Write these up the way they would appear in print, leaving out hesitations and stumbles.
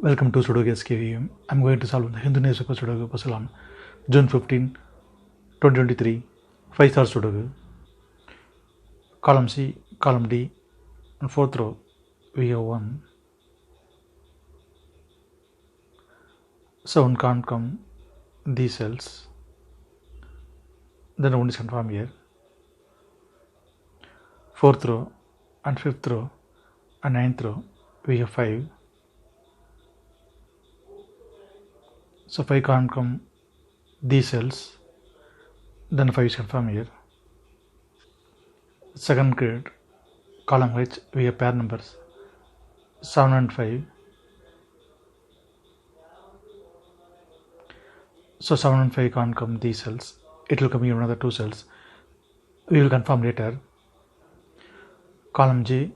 Welcome to Sudoku SkVm. I'm going to solve the Hindu name sequence Sudoku puzzle on June 15, 2023, 5-star Sudoku. Column C, column D, and fourth row, we have 1. Sound can't come these cells. Then one is confirmed here. Fourth row and fifth row and ninth row, we have 5. So 5 can't come these cells, then 5 is confirmed here. Second grade, column H, we have pair numbers 7 and 5. So 7 and 5 can't come these cells, it will come here another 2 cells. We will confirm later. Column J,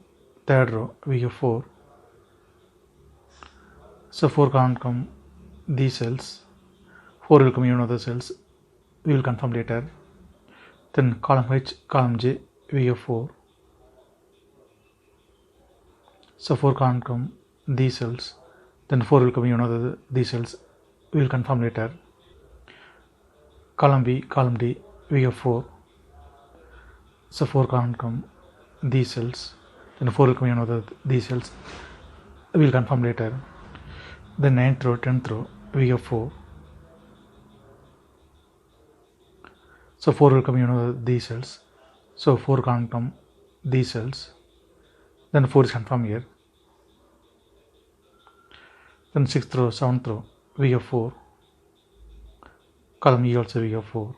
third row, we have 4. So 4 can't come these cells, 4 will come in other cells, we will confirm later. Then column H, column J, we have 4. So 4 can't come these cells, then 4 will come in other these cells, we will confirm later. Column B, column D, we have 4. So 4 can't come these cells, then 4 will come in other these cells, we will confirm later. Then 9th row, 10th row, we have 4. So 4 will come in these cells. So 4 can't come these cells. Then 4 is confirmed here. Then 6th row, 7th row, we have 4. Column E also we have 4.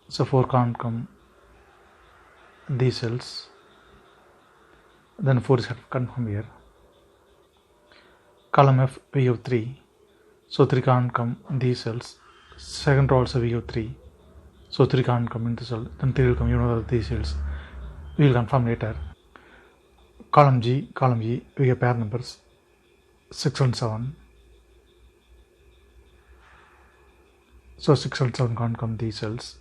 So 4 can't come these cells. Then 4 is confirmed here. Column F, we have 3. So 3 can't come these cells. Second row also we have 3. So 3 can't come in the cell. Then 3 will come in these cells. We will confirm later. Column G, column E, we have pair numbers 6 and 7. So 6 and 7 can't come these cells.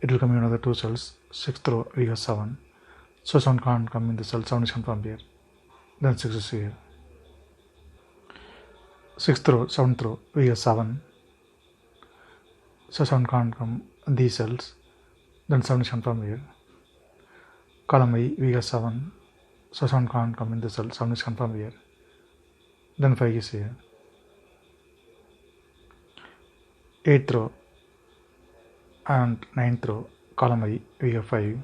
It will come in another 2 cells. 6th row we have 7. So 7 can't come in the cell. 7 is confirmed here. Then 6 is here. 6th row, 7th row, we have 7. So 7 can't come these cells. Then 7 is confirmed here. Column I, we have 7. So 7 can't come in the cell. 7 is confirmed here. Then 5 is here. 8th row and 9th row, column I, we have 5.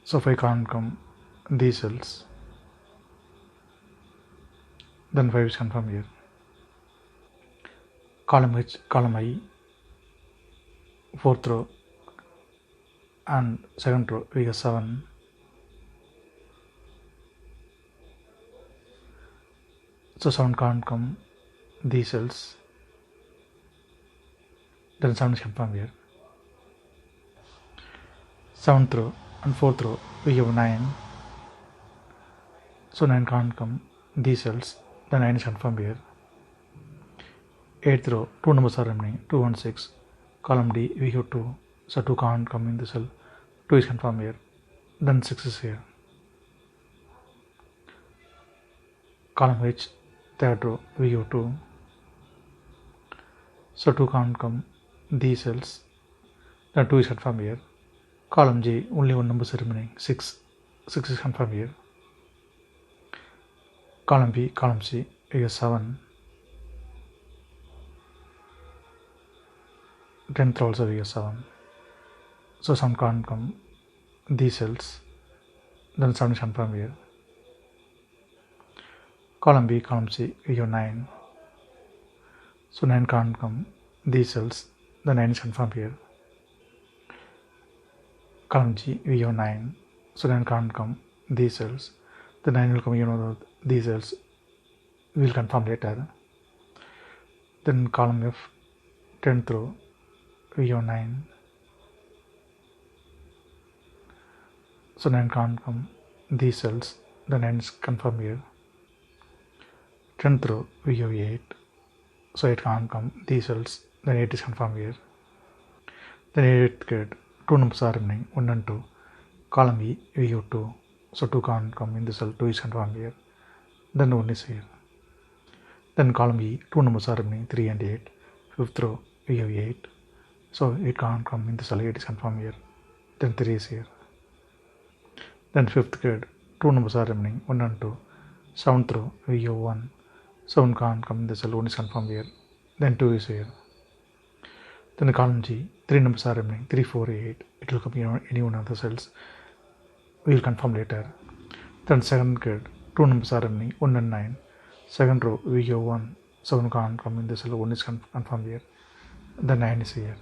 So 5 can't come these cells. Then 5 is confirmed here. Column H, column I, 4th row and 2nd row, we have 7. So 7 can't come these cells. Then 7 is confirmed here. 7th row and 4th row, we have 9. So 9 can't come these cells. Then 9 is confirmed here. 8th row, 2 numbers are remaining, 2 and 6. Column D, we have 2. So 2 can't come in the cell. 2 is confirmed here. Then 6 is here. Column H, 3rd row, we have 2. So 2 can't come these cells. Then 2 is confirmed here. Column J, only 1 number is remaining, 6. 6 is confirmed here. Column B, column C, we have 7. 10th row also we have 7. So 7 can't come these cells. Then 7 is confirmed here. Column B, column C, we have 9. So 9 can't come these cells. Then 9 is confirmed here. Column G, we have 9. So 9 can't come these cells. The 9 will come these cells. We will confirm later. Then column F, 10th row, we have 9. So 9 can't come these cells. The 9 is confirmed here. 10th row, we have 8. So 8 can't come these cells. Then 8 is confirmed here. Then 8th grade, 2 numbers are remaining, 1 and 2. column E, we have 2. So 2 can't come in the cell, 2 is confirmed here. Then 1 is here. Then column E, 2 numbers are remaining, 3 and 8. Fifth row, we have 8. So 8 can't come in the cell, 8 is confirmed here. Then 3 is here. Then fifth grade, 2 numbers are remaining, 1 and 2. Seventh row, we have 1. 7 can't come in the cell, 1 is confirmed here. Then 2 is here. Then the column G, 3 numbers are remaining, 3, 4, 8. It will come in any one of the cells. We will confirm later. Then second grade, 2 numbers are remaining, 1 and 9. Second row, we have 1. 7 can't come in the cell, 1 is confirmed here. Then 9 is here.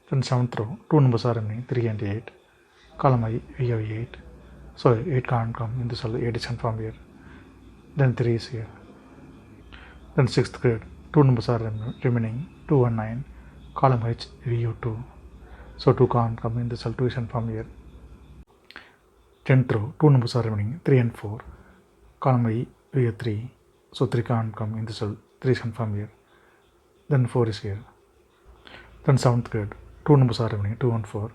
Then seventh row, 2 numbers are remaining, 3 and 8. Column I, we have 8. So 8 can't come in the cell, 8 is confirmed here. Then 3 is here. Then sixth grade, 2 numbers are remaining, 2 and 9. Column H, we have 2. So 2 can't come in the cell, 2 is confirmed here. 10th row, 2 numbers are remaining, 3 and 4. Column I, we have 3. So 3 can't come in the cell, 3 is confirmed here. Then 4 is here. Then 7th grade, 2 numbers are remaining, 2 and 4.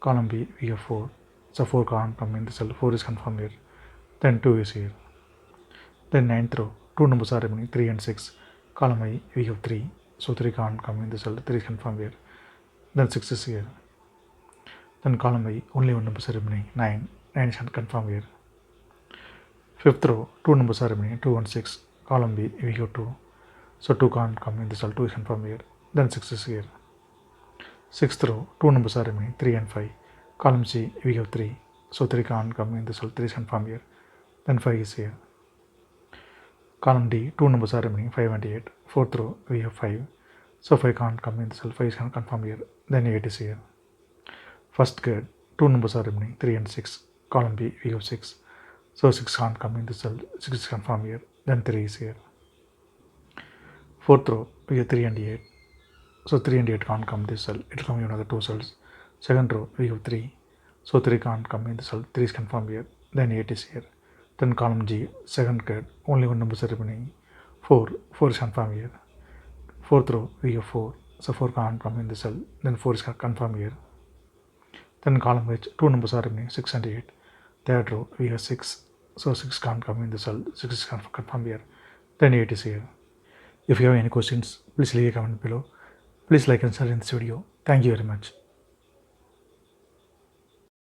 Column B, we have 4. So 4 can't come in the cell, 4 is confirmed here. Then 2 is here. Then 9th row, 2 numbers are remaining, 3 and 6. Column I, we have 3. So 3 can't come in the cell, 3 is confirmed here. Then 6 is here. Then column I, only 1 number is remaining, 9. 9 is confirmed here. 5th row, 2 numbers are remaining, 2 and 6. Column B, we have 2. So 2 can't come in the cell, 2 is confirmed here. Then 6 is here. 6th row, 2 numbers are remaining, 3 and 5. Column C, we have 3. So 3 can't come in the cell, 3 is confirmed here. Then 5 is here. Column D, 2 numbers are remaining, 5 and 8. 4th row, we have 5. So 5 can't come in the cell, 5 is confirmed here. Then 8 is here. First grade, 2 numbers are remaining, 3 and 6. Column B, we have 6. So 6 can't come in the cell, 6 is confirmed here. Then 3 is here. 4th row, we have 3 and 8. So 3 and 8 can't come in this cell, it will come in another 2 cells. Second row, we have 3. So 3 can't come in the cell, 3 is confirmed here. Then 8 is here. Then column G, second grade, only 1 number is remaining, 4. 4 is confirmed here. 4th row, we have 4. So 4 can't come in the cell, then 4 is confirmed here. Then column H, 2 numbers are remaining, 6 and 8. Third row, we have 6. So 6 can't come in the cell, 6 is confirmed here. Then 8 is here. If you have any questions, please leave a comment below. Please like and share in this video. Thank you very much.